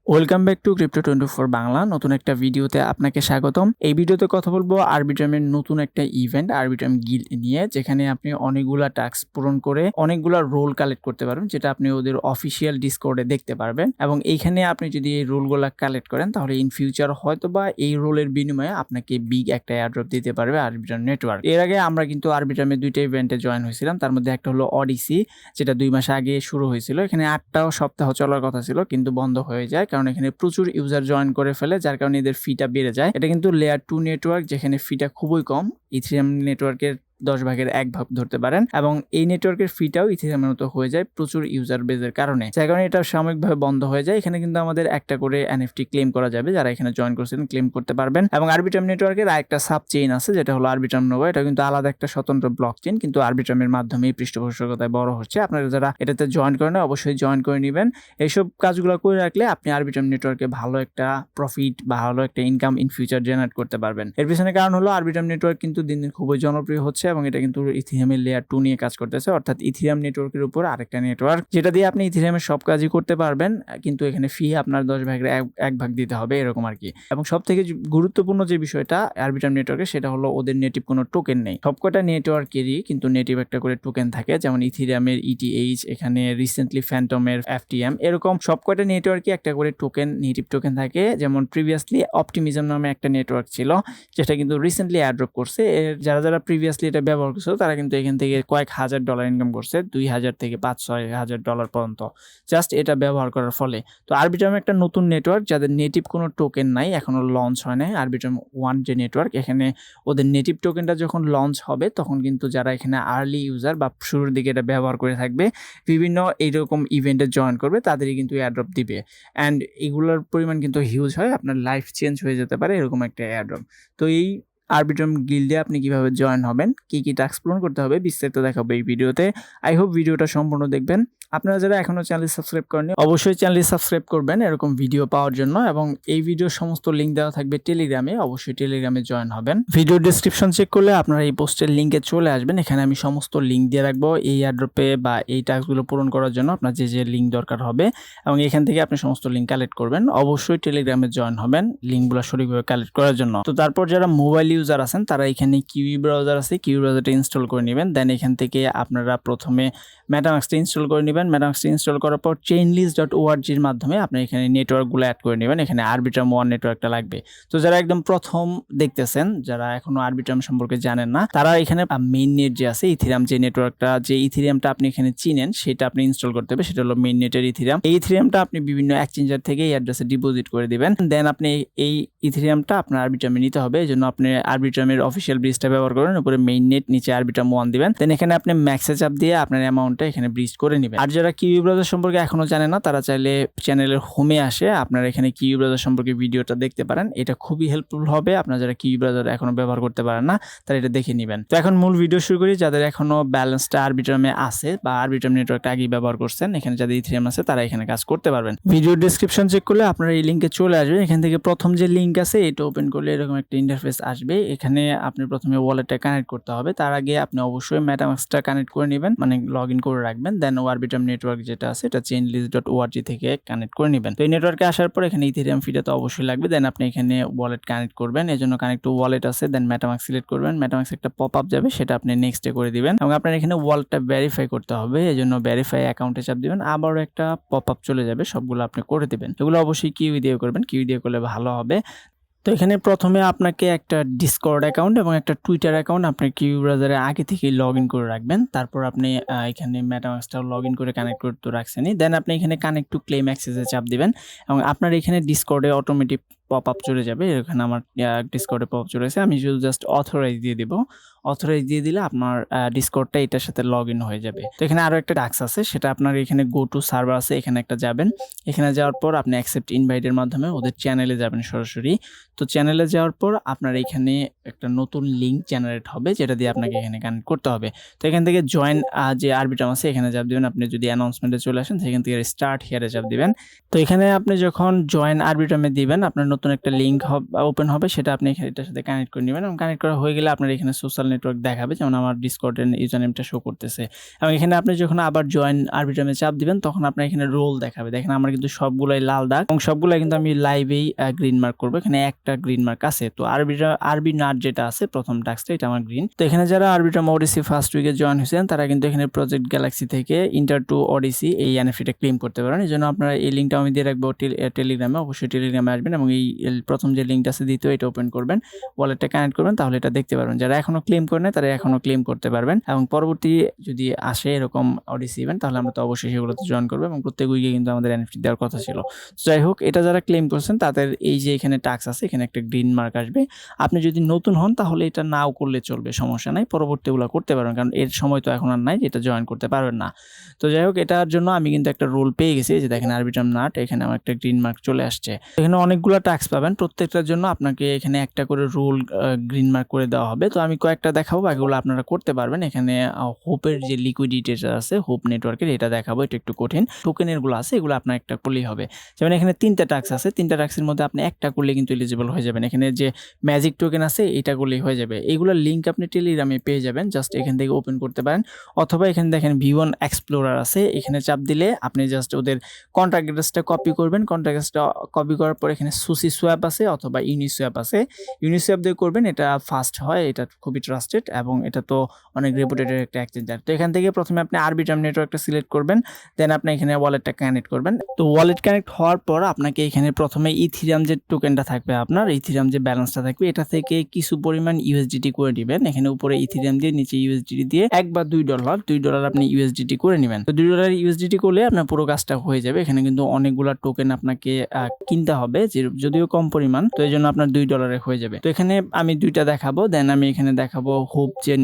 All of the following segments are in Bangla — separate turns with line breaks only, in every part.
Welcome back to crypto 24 Bangla. নতুন একটা ভিডিওতে আপনাকে স্বাগতম। এই ভিডিওতে কথা বলবো আরবিট্রামের নতুন একটা ইভেন্ট আরবিট্রাম গিল্ড নিয়ে, যেখানে আপনি অনেকগুলা টাস্ক পূরণ করে অনেকগুলা রোল কালেক্ট করতে পারবেন, যেটা আপনি ওদের অফিসিয়াল ডিসকর্ডে দেখতে পারবেন। এবং এইখানে আপনি যদি এই রোলগুলা কালেক্ট করেন তাহলে ইন ফিউচার হয়তোবা এই রোলের বিনিময়ে আপনাকে বিগ একটা এয়ারড্রপ দিতে পারবে আরবিট্রাম নেটওয়ার্ক। এর আগে আমরা কিন্তু আরবিট্রামের দুইটা ইভেন্টে জয়েন হয়েছিলাম। তার মধ্যে একটা হলো অডিসি, যেটা 2 মাস আগে শুরু হয়েছিল। এখানে 8টা সপ্তাহ চলার কথা ছিল, কিন্তু বন্ধ হয়ে যায় কারণ এখানে প্রচুর ইউজার জয়েন করে ফেলে, যার কারণে এদের ফিটা বেড়ে যায়। এটা কিন্তু লেয়ার 2 নেটওয়ার্ক, যেখানে ফিটা খুবই কম, ইথেরিয়াম নেটওয়ার্কের 10 ভাগের 1 ভাগ ধরতে পারেন। এবং এই নেটওয়ার্কের ফিটাও ইথেরিয়ামের মতো হয়ে যায় প্রচুর ইউজার বেজের কারণে, যার কারণে এটা সাময়িকভাবে বন্ধ হয়ে যায়। এখানে কিন্তু আমাদের একটা করে এনএফটি ক্লেম করা যাবে, যারা এখানে জয়েন করছেন ক্লেম করতে পারবেন। এবং আরবিট্রাম নেটওয়ার্কের আরেকটা সাব চেইন আছে, যেটা হলো আরবিট্রাম নোভা। এটা কিন্তু আলাদা একটা স্বতন্ত্র ব্লক চেইন, কিন্তু আরবিট্রামের মাধ্যমে পৃষ্ঠপোষকতায় বড় হচ্ছে। আপনারা যারা এটাতে জয়েন করেন অবশ্যই জয়েন করে নেবেন। এইসব কাজগুলো করে রাখলে আপনি আরবিট্রাম নেটওয়ার্কে ভালো একটা প্রফিট বা ভালো একটা ইনকাম ইন ফিউচার জেনারেট করতে পারবেন। এর পিছনে কারণ হলো আরবিট্রাম নেটওয়ার্ক কিন্তু দিন দিন খুবই জনপ্রিয় হচ্ছে, এবং এটা কিন্তু ইথেরিয়ামের লেয়ার 2 নিয়ে কাজ করতেছে, অর্থাৎ ইথেরিয়াম নেটওয়ার্কের উপর আরেকটা নেটওয়ার্ক, যেটা দিয়ে আপনি ইথেরিয়ামের সব কাজই করতে পারবেন, কিন্তু এখানে ফি আপনার 10 ভাগের 1 ভাগ দিতে হবে, এরকম আর কি। এবং সব থেকে গুরুত্বপূর্ণ যে বিষয়টা আরবিট্রাম নেটওয়ার্কে, সেটা হলো ওদের নেটিভ কোনো টোকেন নেই। সবকটা নেটওয়ার্কেরই কিন্তু নেটিভ একটা করে টোকেন থাকে, যেমন ইথেরিয়ামের ইটিএইচ, এখানে রিসেন্টলি ফ্যান্টমের এফটিএম, এরকম সবকটা নেটওয়ার্কে একটা করে টোকেন, নেটিভ টোকেন থাকে। যেমন প্রিভিয়াসলি অপটিমিজম নামে একটা নেটওয়ার্ক ছিল, যেটা কিন্তু রিসেন্টলি এয়ারড্রপ করছে। যারা প্রিভিয়াসলি এটা ব্যবহার করছে তারা কিন্তু এখান থেকে কয়েক হাজার ডলার ইনকাম করছে, 2000 থেকে 5-6 হাজার ডলার পর্যন্ত, জাস্ট এটা ব্যবহার করার ফলে। তো আরবিট্রাম একটা নতুন নেটওয়ার্ক, যাদের নেটিভ কোনো টোকেন নাই, এখনো লঞ্চ হয় নাই। আরবিট্রাম 1 যে নেটওয়ার্ক, এখানে ওদের নেটিভ টোকেনটা যখন লঞ্চ হবে তখন কিন্তু যারা এখানে আর্লি ইউজার বা শুরুর দিকে এটা ব্যবহার করে থাকবে, বিভিন্ন এইরকম ইভেন্টে জয়েন করবে, তাদেরই কিন্তু এয়ারড্রপ দিবে। অ্যান্ড এগুলোর পরিমাণ কিন্তু হিউজ হয়, আপনার লাইফ চেঞ্জ হয়ে যেতে পারে এরকম একটা এয়ারড্রপ। তো এই আরবিট্রাম গিল্ডে আপনি কিভাবে জয়েন হবেন, কি কি টাস্ক পূরণ করতে হবে, বিস্তারিত দেখাবো এই ভিডিওতে। আই হোপ ভিডিওটা সম্পূর্ণ দেখবেন। আপনারা যারা এখনো চ্যানেল সাবস্ক্রাইব করেননি অবশ্যই চ্যানেল সাবস্ক্রাইব করবেন এরকম ভিডিও পাওয়ার জন্য। এবং এই ভিডিওর সমস্ত লিঙ্ক দেওয়া থাকবে টেলিগ্রামে, অবশ্যই টেলিগ্রামে জয়েন হবেন। ভিডিও ডেসক্রিপশন চেক করলে আপনারা এই পোস্টের লিঙ্কে চলে আসবেন। এখানে আমি সমস্ত লিঙ্ক দিয়ে রাখবো এই এয়ারড্রপে বা এই টাস্কগুলো পূরণ করার জন্য আপনার যে যে লিঙ্ক দরকার হবে, এবং এখান থেকে আপনি সমস্ত লিঙ্ক কালেক্ট করবেন। অবশ্যই টেলিগ্রামে জয়েন হবেন লিঙ্কগুলো সঠিকভাবে কালেক্ট করার জন্য। তো তারপর যারা মোবাইল ইউজার আছেন তারা এখানে কিউই ব্রাউজার আছে, কিউই ব্রাউজারটা ইনস্টল করে নেবেন। দেন এখান থেকে আপনারা প্রথমে মেটামাস্কটা ইনস্টল করে নেবেন। মেটামাস্কটা ইনস্টল করার পর chainlist.org এর মাধ্যমে আপনি এখানে নেটওয়ার্কগুলো অ্যাড করে নেবেন। এখানে আরবিট্রাম 1 নেটওয়ার্কটা লাগবে। তো যারা একদম প্রথম দেখতেছেন, যারা এখনো আরবিট্রাম সম্পর্কে জানেন না, তারা এখানে মেইন নেট যে আছে ইথেরিয়াম যে নেটওয়ার্কটা, যে ইথেরিয়ামটা আপনি এখানে চিনেন সেটা আপনি ইনস্টল করতে হবে। সেটা হলো মেইন নেটের ইথেরিয়াম। এই ইথেরিয়ামটা আপনি বিভিন্ন এক্সচেঞ্জার থেকে এই অ্যাড্রেসে ডিপোজিট করে দিবেন। দেন আপনি এই ইথেরিয়ামটা আপনার আরবিট্রামে নিতে হবে। এই জন্য আপনি আরবিট্রামের অফিসিয়াল ব্রিজটা ব্যবহার করেন, উপরে মেইন নেট, নিচে আরবিট্রাম 1 দিবেন। দেন এখানে আপনি ম্যাক্সে চাপ দিয়ে আপনার অ্যামাউন্টটা এখানে ব্রিজ করে নেবেন। আর যারা কিউই ব্রাউজার সম্পর্কে এখনো জানে না, তারা চাইলে চ্যানেলের হোমে আসে আপনারা এখানে কিউই ব্রাউজার সম্পর্কে ভিডিওটা দেখতে পারেন। এটা খুবই হেল্পফুল হবে। আপনারা যারা কিউই ব্রাউজার এখনো ব্যবহার করতে পারেন না, তারা এটা দেখে নেবেন। তো এখন মূল ভিডিও শুরু করি। যাদের এখনো ব্যালেন্সটা আরবিট্রামে আছে বা আরবিট্রাম নেটওয়ার্কটা আগেই ব্যবহার করছেন, এখানে যাদের ইথেরিয়াম আছে তারা এখানে কাজ করতে পারবেন। ভিডিও ডেসক্রিপশন চেক করলে আপনারা এই লিঙ্কে চলে আসবেন। এখান থেকে প্রথম যে লিঙ্ক আছে এটা ওপেন করলে এরকম একটা ইন্টারফেস আসবে। এখানে আপনি প্রথমে ওয়ালেটটা কানেক্ট করতে হবে। তার আগে আপনি অবশ্যই মেটামাস্কটা কানেক্ট করে নেবেন, মানে লগ ইন করে রাখবেন। দেন আরবিট্রাম নেটওয়ার্ক যেটা আছে এটা chainlist.org থেকে কানেক্ট করে নেবেন। তো এই নেটওয়ার্কে আসার পর এখানে ইথেরিয়াম ফিটা তো অবশ্যই লাগবে। দেন আপনি এখানে ওয়ালেট কানেক্ট করবেন, এজন্য কানেক্ট টু ওয়ালেট আছে। দেন মেটামাস্ক সিলেক্ট করবেন। মেটামাস্ক একটা পপ আপ যাবে, সেটা আপনি নেক্সটে করে দিবেন। এবং আপনার এখানে ওয়ালেটটা ভেরিফাই করতে হবে, এজন্য ভেরিফাই অ্যাকাউন্টে চাপ দিবেন। আবারও একটা পপ আপ চলে যাবে, সবগুলো আপনি করে দিবেন। এগুলো অবশ্যই কিউই দিয়ে করবেন, কিউই দিয়ে করলে ভালো হবে। তো এখানে প্রথমে আপনাকে একটা ডিসকর্ড অ্যাকাউন্ট এবং একটা টুইটার অ্যাকাউন্ট আপনার কিউই ব্রাউজারে আগে থেকেই লগ ইন করে রাখবেন। তারপর আপনি এখানে মেটামাস্কটাও লগ ইন করে কানেক্ট করতে রাখছেনই। দেন আপনি এখানে কানেক্ট টু ক্লেম অ্যাক্সেসে চাপ দিবেন, এবং আপনার এখানে ডিসকর্ডে অটোমেটিক পপ আপ চলে যাবে। এখানে আমার ডিসকর্ডে পপ আপ চলেছে, আমি শুধু জাস্ট অথরাইজ দিয়ে দিব। অথরাইজ দিয়ে দিলে আপনার ডিসকর্ডটা এটার সাথে লগ ইন হয়ে যাবে। তো এখানে আরও একটা টাস্ক আছে, সেটা আপনার এখানে গো টু সার্ভার আছে, এখানে একটা যাবেন। এখানে যাওয়ার পর আপনি অ্যাকসেপ্ট ইনভাইটের মাধ্যমে ওদের চ্যানেলে যাবেন সরাসরি। তো চ্যানেলে যাওয়ার পর আপনার এখানে একটা নতুন লিঙ্ক জেনারেট হবে, যেটা দিয়ে আপনাকে এখানে কানেক্ট করতে হবে। তো এখান থেকে জয়েন যে আরবিট্রাম আছে এখানে চাপ দিবেন। আপনি যদি অ্যানাউন্সমেন্টে চলে আসেন সেখান থেকে স্টার্ট হিয়ারে চাপ দিবেন। তো এখানে আপনি যখন জয়েন আরবিট্রামে দিবেন, আপনার নতুন একটা লিঙ্ক ওপেন হবে, সেটা আপনি এটার সাথে কানেক্ট করে নেবেন এবং কানেক্ট করা হয়ে গেলে আপনার এখানে সোশ্যাল নেটওয়ার্ক দেখাবে, যেমন আমার ডিসকর্ডের ইউজার নেমটা শো করতেছে। এবং এখানে আপনি যখন আবার জয়েন আরবিট্রামে চাপ দিবেন তখন আপনার এখানে রোল দেখাবে। দেখেন আমার কিন্তু সবগুলাই লাল দাগ এবং সবগুলাই কিন্তু আমি লাইভেই গ্রিন মার্ক করবো। এখানে একটা গ্রিন মার্ক আছে। তো আরবি নাট যেটা আছে প্রথম টাস্কটা, এটা আমার গ্রিন। তো এখানে যারা আরবিট্রাম ওডিসি ফার্স্ট উইকে জয়েন হয়েছেন তারা কিন্তু এখানে প্রজেক্ট গ্যালাক্সি থেকে ইন্টার টু ওডিসি এই এনএফটিটা ক্লেম করতে পারেন। এই জন্য আপনারা এই লিঙ্কটা আমি দিয়ে রাখবো টেলিগ্রামে, অবশ্যই টেলিগ্রামে আসবেন এবং এই প্রথম যে লিঙ্কটা আছে দ্বিতীয় এটা ওপেন করবেন, ওয়ালেটটা কানেক্ট করবেন, তাহলে এটা দেখতে পারবেন। যারা এখনো ক্লেম করে নেয় তারা এখনো ক্লেম করতে পারবেন এবং পরবর্তী যদি আসে এরকম ওডিসি ইভেন্ট তাহলে আমরা তো অবশ্যই সেগুলোতে জয়েন করবো এবং প্রত্যেক উইকে কিন্তু আমাদের এনএফটি দেওয়ার কথা ছিল। যাই হোক, এটা যারা ক্লেম করছেন তাদের এই যে এখানে টাস্ক আছে, এখানে একটা গ্রিন মার্ক আসবে। আপনি যদি নতুন হন তাহলে এটা নাও করলে চলবে, সমস্যা নাই, পরবর্তীগুলো করতে পারবেন, কারণ এর সময় তো এখন আর নাই যেটা জয়েন করতে পারবেন না। তো যাই হোক, এটার জন্য আমি কিন্তু একটা রোল পেয়ে গেছি, যে দেখেন আরবিট্রাম নাট, এখানে আমার একটা গ্রিন মার্ক চলে আসছে। এখানে অনেকগুলো টাস্ক পাবেন, প্রত্যেকটার জন্য আপনাকে এখানে একটা করে রোল গ্রিন মার্ক করে দেওয়া হবে। তো আমি কয়েকটা দেখাবো, বাকিগুলো আপনারা করতে পারবেন। এখানে হোপের যে লিকুইডিটি আছে হোপ নেটওয়ার্কের, এটা দেখাবো, এটা একটু কঠিন। টোকেনের গুলো আছে এগুলো আপনার একটা করলেই হবে। যেমন এখানে 3টা টাস্ক আছে, 3টা টাস্কের মধ্যে আপনি একটা করলে কিন্তু এলিজিবল হয়ে যাবেন। এখানে যে ম্যাজিক টোকেন আছে এটা করলেই হয়ে যাবে। এইগুলোর লিঙ্ক আপনি টেলিগ্রামে পেয়ে যাবেন, জাস্ট এখান থেকে ওপেন করতে পারেন। অথবা এখানে দেখেন V1 এক্সপ্লোরার আছে, এখানে চাপ দিলে আপনি জাস্ট ওদের কন্ট্রাক্ট অ্যাড্রেসটা কপি করবেন। কন্ট্রাক্ট অ্যাড্রেসটা কপি করার পর এখানে সুসি সোয়াপ আছে অথবা ইউনিসোয়াপ আছে, ইউনিসোয়াপ দিয়ে করবেন, এটা ফাস্ট হয়, এটা খুবই ট্রাস্টেড এবং এটা তো অনেক রেপুটেড একটা এক্সচেঞ্জার। তো এখান থেকে প্রথমে আপনি আরবিট্রাম নেটওয়ার্কটা সিলেক্ট করবেন, দেন আপনি এখানে ওয়ালেটটা কানেক্ট করবেন। তো ওয়ালেট কানেক্ট হওয়ার পর আপনাকে এখানে প্রথমে ইথিরিয়াম যে টোকেনটা থাকবে, আপনার ইথিরিয়াম যে ব্যালেন্সটা থাকবে, এটা থেকে কিছু পরিমাণ ইউএসডিটি করে নেবেন। এখানে উপরে ইথিরিয়াম দিয়ে নিচে ইউএসডিটি দিয়ে $1 বা $2 আপনি ইউএসডিটি করে নেবেন। তো $2 ইউএসডিটি করলে আপনার পুরো কাজটা হয়ে যাবে। এখানে কিন্তু অনেকগুলা টোকেন আপনাকে কিনতে হবে, যদিও কম পরিমাণ, তো এই জন্য আপনার $2 হয়ে যাবে। তো এখানে আমি 2টা দেখাবো, দেন আমি এখানে দেখাবো হোপ যে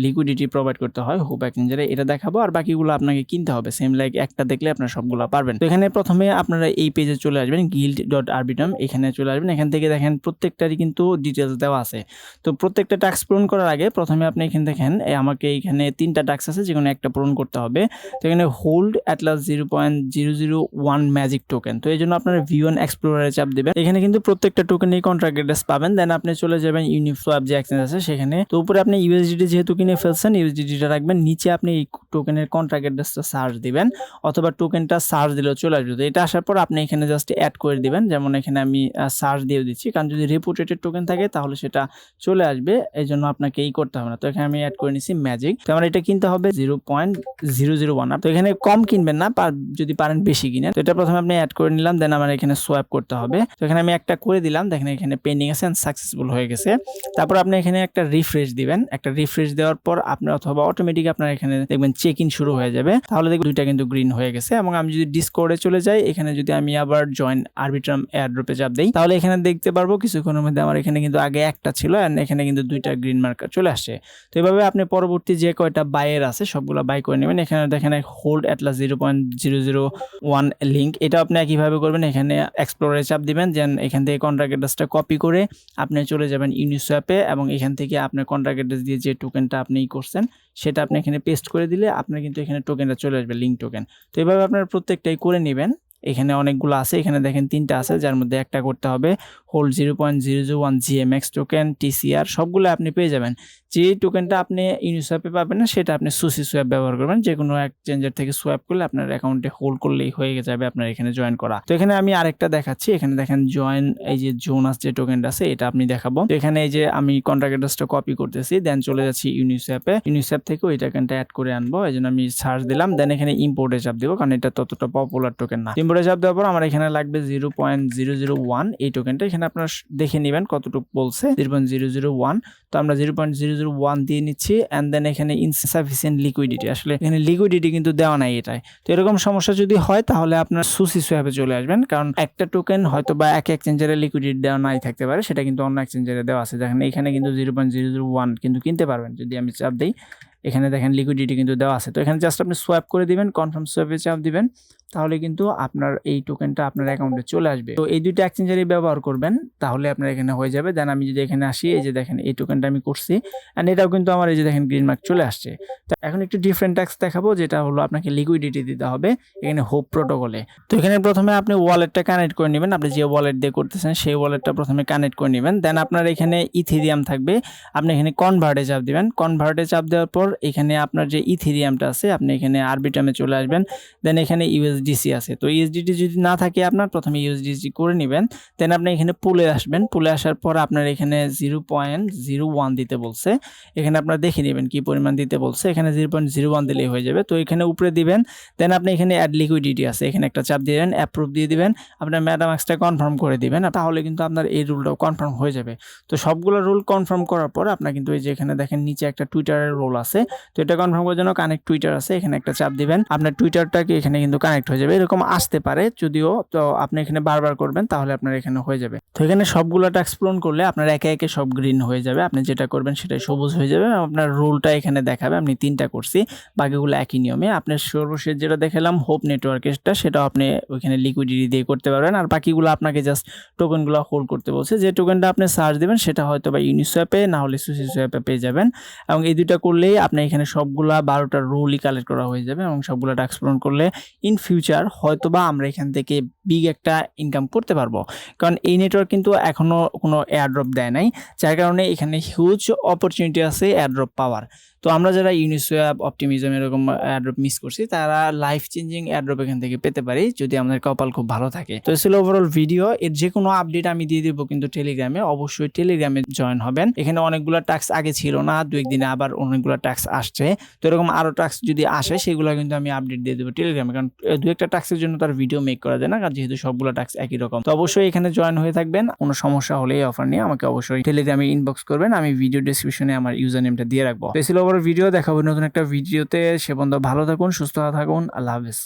লিকুইডিটি প্রোভাইড করতে হয় হোপ এক্সচেঞ্জারে, এটা দেখাবো, আর বাকিগুলো আপনাকে কিনতে হবে। সেম লাইক একটা দেখলে আপনার সবগুলো পারবেন। তো এখানে প্রথমে আপনারা এই পেজে চলে আসবেন, guild.arbitrum, এখানে চলে আসবেন। এখান থেকে দেখেন প্রত্যেকটারই কিন্তু ডিটেলস দেওয়া আছে। তো প্রত্যেকটা টাস্ক পূরণ করার আগে প্রথমে আপনি এখানে দেখেন আমাকে এখানে 3টা টাস্ক আছে, যেখানে একটা পূরণ করতে হবে। তো এখানে হোল্ড অ্যাটলাস 0.001 ম্যাজিক টোকেন, তো এই জন্য আপনারা V1 এক্সপ্লোরারে চাপ দেবেন। এখানে কিন্তু প্রত্যেকটা টোকেনেই কন্ট্রাক্ট অ্যাড্রেস পাবেন। দেন আপনি চলে যাবেন ইউনিসোয়াপ যে এক্সচেঞ্জ আছে সেখানে। তো উপরে আপনি ইউএসডিটি যেহেতু কিনে ফেলছেন, ইউএসডিটিটা রাখবেন, নিচে আপনি এই টোকেনের কন্ট্রাক্ট অ্যাড্রেসটা সার্চ দিবেন অথবা টোকেনটা সার্চ দিলেও চলে আসবে। তো এটা আসার পর আপনি এখানে জাস্ট অ্যাড করে দিবেন, যেমন এখানে আমি সার্চ দিয়ে দিচ্ছি, কারণ যদি রেপুটেটেড টোকেন থাকে তাহলে সেটা চলে আসবে, এই জন্য আপনাকে এই করতে হবে না। তো এখানে আমি অ্যাড করে নিচ্ছি ম্যাজিক। তো আমার এটা কিনতে হবে 0.001। তো এখানে কম কিনবেন না, যদি পারেন বেশি কিনেন। তো এটা প্রথমে আপনি অ্যাড করে নিলাম, দেন আমার এখানে সোয়াপ করতে হবে। তো এখানে আমি একটা করে দিলাম, দেখেন এখানে পেন্ডিং আছে এন্ড সাকসেসফুল হয়ে গেছে। তারপর আপনি এখানে একটা রিফ্রেশ দিবেন, একটা রিফ্রেশ দেওয়ার পর আপনি অথবা অটোমেটিক আপনার এখানে দেখবেন চেক ইন শুরু হয়ে যাবে, তাহলে দেখবেন 2টা কিন্তু গ্রিন হয়ে গেছে। এবং আমি যদি ডিসকর্ডে চলে যাই, এখানে যদি আমি আবার জয়েন আরবিট্রাম এয়ারড্রপে চাপ দেই, তাহলে এখানে দেখতে পারবো কিছুক্ষণের মধ্যে আমার এখানে কিন্তু আগে একটা ছিল এন্ড এখানে কিন্তু 2টা গ্রিন মার্কার চলে আসছে। তো এভাবে আপনি পরবর্তী যে কয়টা বাইয়ের আছে সবগুলো বাই করে নেবেন। এখানে দেখেন হোল্ড অ্যাটলাস 0.001 লিঙ্ক, এটা আপনি একইভাবে করবেন। এখানে এক্সপ্লোরে চাপ দিবেন, যেন এখান থেকে কন্ট্রাক্ট অ্যাড্রেসটা কপি করে আপনি চলে যাবেন ইউনিসোয়াপে এবং এখান থেকে আপনার কন্ট্রাক্ট অ্যাড্রেস দিয়ে যে টোকেনটা আপনি করছেন সেটা আপনি এখানে পেস্ট করে দিলে আপনার কিন্তু এখানে টোকেনটা চলে আসবে, লিঙ্ক টোকেন। তো এইভাবে আপনার প্রত্যেকটাই করে নেবেন। এখানে অনেকগুলো আছে, এখানে দেখেন 3টা আছে, যার মধ্যে একটা করতে হবে হোল্ড 0.001 GMX টোকেন TCR, সবগুলো আপনি পেয়ে যাবেন। যে টোকেনটা আপনি ইউনিসোয়াপে পাবেন না সেটা আপনি সুসি সোয়াপ ব্যবহার করবেন, যে কোনো এক্সচেঞ্জার থেকে সোয়াপ করলে আপনার অ্যাকাউন্টে হোল্ড করলেই হয়ে যাবে আপনার এখানে জয়েন করা। তো এখানে আমি আরেকটা দেখাচ্ছি, এখানে দেখেন জয়েন এই যে জোনাস যে টোকেনটা আছে এটা আপনি দেখাবো। তো এখানে এই যে আমি কন্ট্রাক্ট অ্যাড্রেসটা কপি করতেছি, দেন চলে যাচ্ছি ইউনিসোয়াপে, ইউনিসোয়াপ থেকে ওই টোকেনটা অ্যাড করে আনবো, এই জন্য আমি সার্চ দিলাম, দেন এখানে ইম্পোর্টে চাপ দিব, কারণ এটা ততটা পপুলার টোকেন না। ইম্পোর্টে চাপ দেওয়ার পর আমার এখানে লাগবে 0.001 এই টোকেনটা, এখানে আপনারা দেখে নেবেন কতটুকু বলছে 0.001। তো আমরা 0.001 দিয়ে নিচ্ছি এন্ড দেন এখানে ইনসাফিসিয়েন্ট লিকুইডিটি, আসলে এখানে লিকুইডিটি কিন্তু দেওয়া নাই এটাই। তো এরকম সমস্যা যদি হয় তাহলে আপনার সুসি সোয়াপে চলে আসবেন, কারণ একটা টোকেন হয়তো বা এক এক্সচেঞ্জারে লিকুইডিটি দেওয়া নাই থাকতে পারে, সেটা কিন্তু অন্য এক্সচেঞ্জারে দেওয়া আছে। দেখেন এখানে কিন্তু 0.001 কিন্তু কিনতে পারবেন। যদি আমি চাপ দিই, এখানে দেখেন লিকুইডিটি কিন্তু দেওয়া আছে। তো এখানে জাস্ট আপনি সোয়াপ করে দিবেন, কনফার্ম সোয়াপে চাপ দিবেন, তাহলে কিন্তু আপনার এই টোকেনটা আপনার অ্যাকাউন্টে চলে আসবে। তো এই দুইটা এক্সচেঞ্জারই ব্যবহার করবেন, তাহলে আপনার এখানে হয়ে যাবে। দেন আমি যদি এখানে আসি, এই যে দেখেন এই টোকেনটা আমি করছি অ্যান্ড এটাও কিন্তু আমার এই যে দেখেন গ্রিন মার্ক চলে আসছে। তো এখন একটু ডিফারেন্ট ট্যাক্স দেখাবো, যেটা হলো আপনাকে লিকুইডিটি দিতে হবে এখানে হোপ প্রোটোকলে। তো এখানে প্রথমে আপনি ওয়ালেটটা কানেক্ট করে নেবেন, আপনি যে ওয়ালেট দিয়ে করতেছেন সেই ওয়ালেটটা প্রথমে কানেক্ট করে নেবেন। দেন আপনার এখানে ইথেরিয়াম থাকবে, আপনি এখানে কনভার্টে চাপ দিবেন। কনভার্টে চাপ দেওয়ার পর এখানে আপনার যে ইথেরিয়ামটা আছে আপনি এখানে আরবিট্রামে চলে আসবেন। দেন এখানে ইউএসডিসি আছে, তো ইউএসডিটি যদি না থাকে আপনার প্রথমে ইউএসডিসি করে নেবেন। দেন আপনি এখানে পুলে আসবেন, পুলে আসার পর আপনার এখানে 0.01 দিতে বলছে, এখানে আপনার দেখে নেবেন কি পরিমাণ দিতে বলছে, এখানে 0.01 দিলেই হয়ে যাবে। তো এখানে উপরে দিবেন। দেন আপনি এখানে অ্যাড লিকুইডিটি আছে, এখানে একটা চাপ দিবেন, অ্যাপ্রুভ দিয়ে দিবেন, আপনার মেটামাক্সটা কনফার্ম করে দিবেন, তাহলে কিন্তু আপনার এই রুলটাও কনফার্ম হয়ে যাবে। তো সবগুলো রুল কনফার্ম করার পর আপনার কিন্তু এই যে এখানে দেখেন নিচে একটা টুইটারের রোল আছে, তো এটা কনফার্ম করার জন্য কানেক্ট টুইটার আছে, এখানে একটা চাপ দিবেন, আপনার টুইটারটাকে এখানে কিন্তু কানেক্ট হয়ে যাবে। এরকম আসতে পারে যদিও, তো আপনি এখানে বারবার করবেন তাহলে আপনার এখানে হয়ে যাবে। তো এখানে সবগুলো ট্যাক্স পূরণ করলে আপনার একে একে সব গ্রিন হয়ে যাবে, আপনি যেটা করবেন সেটাই সবুজ হয়ে যাবে। আপনার রোলটা এখানে দেখাবে আপনি 3টা করছি, বাকিগুলো একই নিয়মে। আপনার সর্বশেষ যেটা দেখালাম হোপ নেটওয়ার্কেরটা, সেটাও আপনি ওইখানে লিকুইডিটি দিয়ে করতে পারবেন। আর বাকিগুলো আপনাকে জাস্ট টোকেনগুলো হোল্ড করতে বলছে, যে টোকেনটা আপনি সার্চ দেবেন সেটা হয়তো বা ইউনিসোয়াপে না হলে সুইসোয়াপে পেয়ে যাবেন। এবং এই দুইটা করলেই আপনি এখানে সবগুলা 12টা রোলই কালেক্ট করা হয়ে যাবে এবং সবগুলো ট্যাক্স পূরণ করলে ইন ফিউচার হয়তোবা আমরা এখান থেকে বিগ একটা ইনকাম করতে পারবো। কারণ এই নেটওয়ার্ক কিন্তু এখনো কোনো এয়ারড্রপ দেয় নাই, যার কারণে এখানে হিউজ অপরচুনিটি আছে এয়ারড্রপ পাওয়ার। তো আমরা যারা ইউনিসোয়াপ, অপটিমিজম এরকম এয়ারড্রপ মিস করছি, তারা লাইফ চেঞ্জিং এয়ারড্রপ এখান থেকে পেতে পারি যদি আমাদের কপাল খুব ভালো থাকে। তো ছিল ওভারঅল ভিডিও, এর যে কোনো আপডেট আমি দিয়ে দিব কিন্তু টেলিগ্রামে, অবশ্যই টেলিগ্রামে জয়েন হবেন। এখানে অনেকগুলো টাস্ক আগে ছিল না, 2-1 দিনে আবার অনেকগুলো টাস্ক আসছে। তো এরকম আরো টাস্ক যদি আসে সেগুলো কিন্তু আমি আপডেট দিয়ে দেবো টেলিগ্রামে, কারণ 2-1টা টাস্কের জন্য তার ভিডিও মেক করা যায় না, কারণ যেহেতু সবগুলো টাস্ক একই রকম। তো অবশ্যই এখানে জয়েন হয়ে থাকবেন। কোনো সমস্যা হলে এই অফার নিয়ে আমাকে অবশ্যই টেলিগ্রামে ইনবক্স করবেন, আমি ভিডিও ডেসক্রিপশনে আমার ইউজার নেমটা দিয়ে রাখবো। তো ছিল ওভারঅল ভিডিও, দেখাবো নতুন একটা ভিডিওতে। সে পর্যন্ত ভালো থাকুন, সুস্থ থাকুন, আল্লাহ হাফেজ।